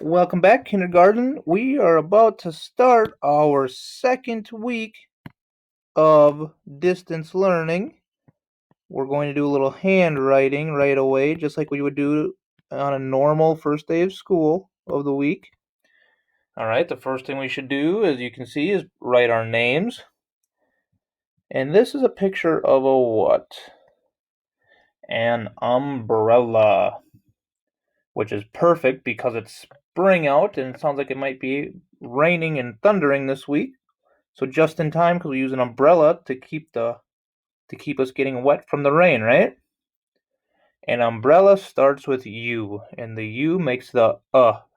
Welcome back, kindergarten. We are about to start our second week of distance learning. We're going to do a little handwriting right away, just like we would do on a normal first day of school of the week. All right, the first thing we should do, as you can see, is write our names. And this is a picture of a what? An umbrella, which is perfect because it's spring out and it sounds like it might be raining and thundering this week. So just in time, because we use an umbrella to keep us getting wet from the rain, right? An umbrella starts with U, and the U makes the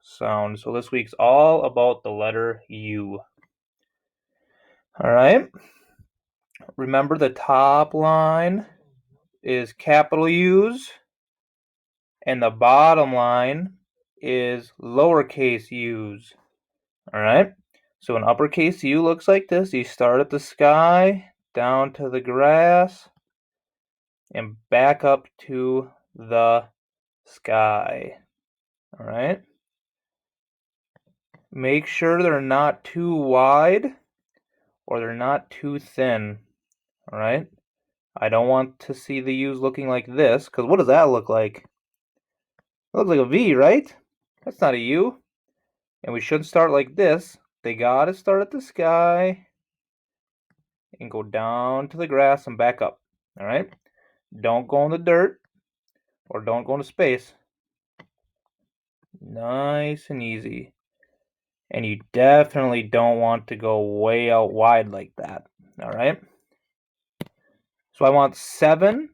sound. So this week's all about the letter U. All right. Remember the top line is capital U's, and the bottom line is lowercase u's. All right. So an uppercase U looks like this. You start at the sky, down to the grass, and back up to the sky. All right. Make sure they're not too wide or they're not too thin. All right. I don't want to see the U's looking like this, because what does that look like? It looks like a V, right? That's not a U. And we should start like this. They gotta start at the sky and go down to the grass and back up. All right. Don't go in the dirt or don't go into space. Nice and easy. And you definitely don't want to go way out wide like that. All right. So I want 7.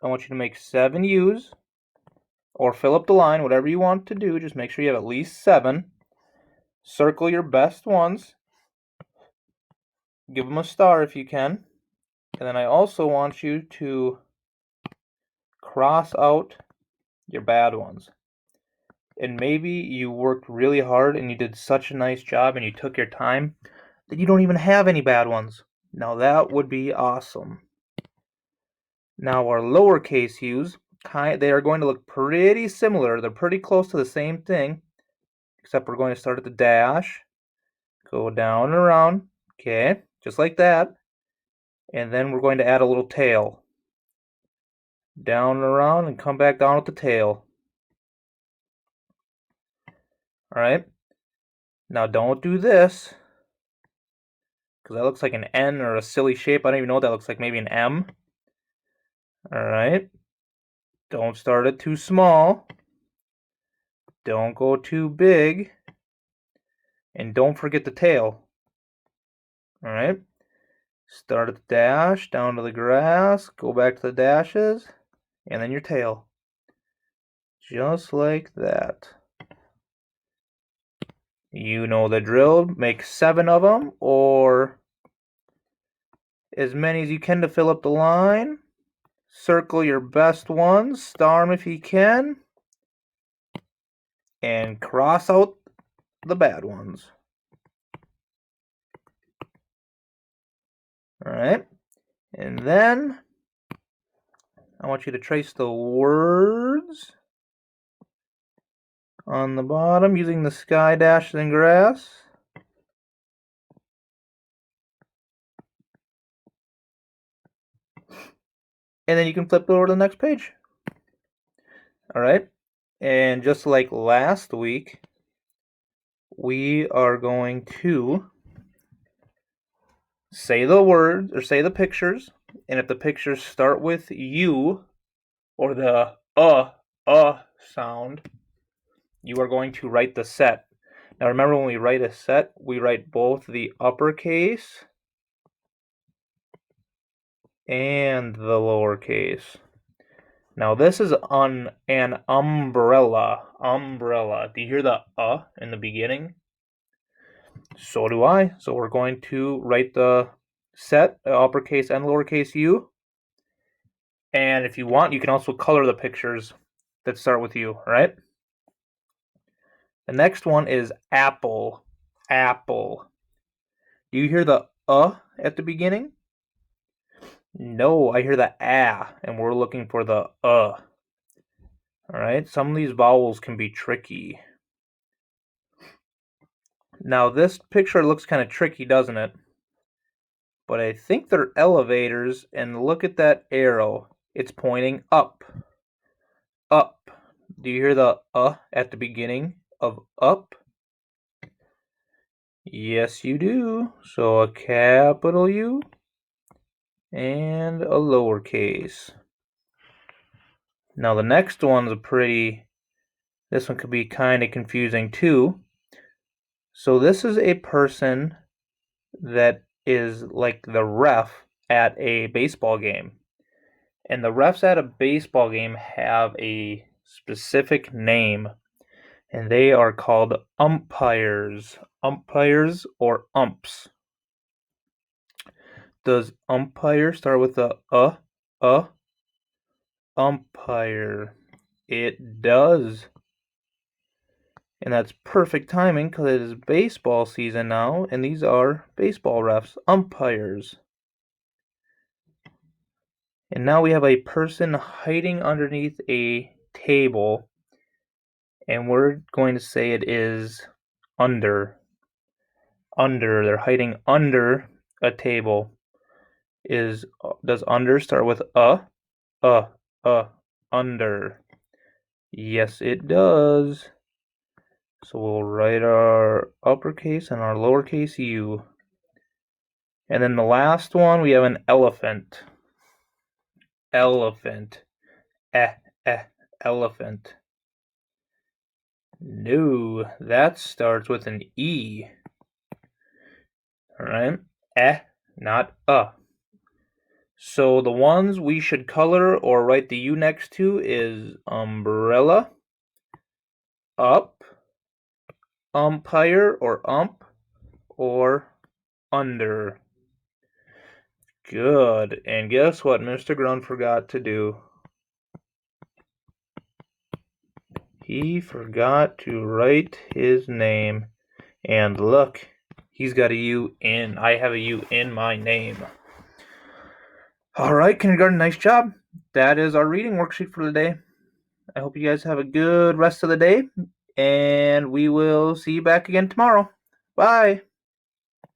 I want you to make 7 U's or fill up the line, whatever you want to do. Just make sure you have at least 7. Circle your best ones. Give them a star if you can. And then I also want you to cross out your bad ones. And maybe you worked really hard and you did such a nice job and you took your time that you don't even have any bad ones. Now that would be awesome. Now our lowercase u's, they are going to look pretty similar. They're pretty close to the same thing, except we're going to start at the dash, go down and around, okay, just like that. And then we're going to add a little tail. Down and around and come back down with the tail. All right. Now don't do this, because that looks like an N or a silly shape. I don't even know what that looks like. Maybe an M. All right. Don't start it too small. Don't go too big. And don't forget the tail. All right. Start at the dash, down to the grass, go back to the dashes, and then your tail. Just like that. You know the drill. Make 7 of them, or as many as you can to fill up the line. Circle your best ones, star them if you can, and cross out the bad ones. All right. And then I want you to trace the words on the bottom using the sky, dash, and grass. And then you can flip over to the next page. All right. And just like last week, we are going to say the words or say the pictures. And if the pictures start with U or the sound, you are going to write the set. Now remember, when we write a set, we write both the uppercase and the lowercase. Now this is on an umbrella. Umbrella. Do you hear the in the beginning? So do I. So we're going to write the set, uppercase and lowercase U. And if you want, you can also color the pictures that start with U, right? The next one is apple. Apple. Do you hear the at the beginning? No, I hear the and we're looking for the Alright, some of these vowels can be tricky. Now this picture looks kind of tricky, doesn't it? But I think they're elevators, and look at that arrow. It's pointing up. Up. Do you hear the at the beginning of up? Yes, you do. So a capital U and a lowercase. Now the next one's this one could be kind of confusing too. So this is a person that is like the ref at a baseball game. And the refs at a baseball game have a specific name, and they are called umpires. Umpires or umps. Does umpire start with a umpire? It does. And that's perfect timing because it is baseball season now, and these are baseball refs, umpires. And now we have a person hiding underneath a table, and we're going to say it is under. Under. They're hiding under a table. Does under start with under? Yes, it does. So we'll write our uppercase and our lowercase u. And then the last one, we have an elephant. Elephant. Elephant. No, that starts with an E. Alright? Not So the ones we should color or write the U next to is umbrella, up, umpire or ump, or under. Good. And guess what Mr. Grun forgot to do? He forgot to write his name. And look, he's got a U in. I have a U in my name. Alright, kindergarten, nice job. That is our reading worksheet for the day. I hope you guys have a good rest of the day, and we will see you back again tomorrow. Bye.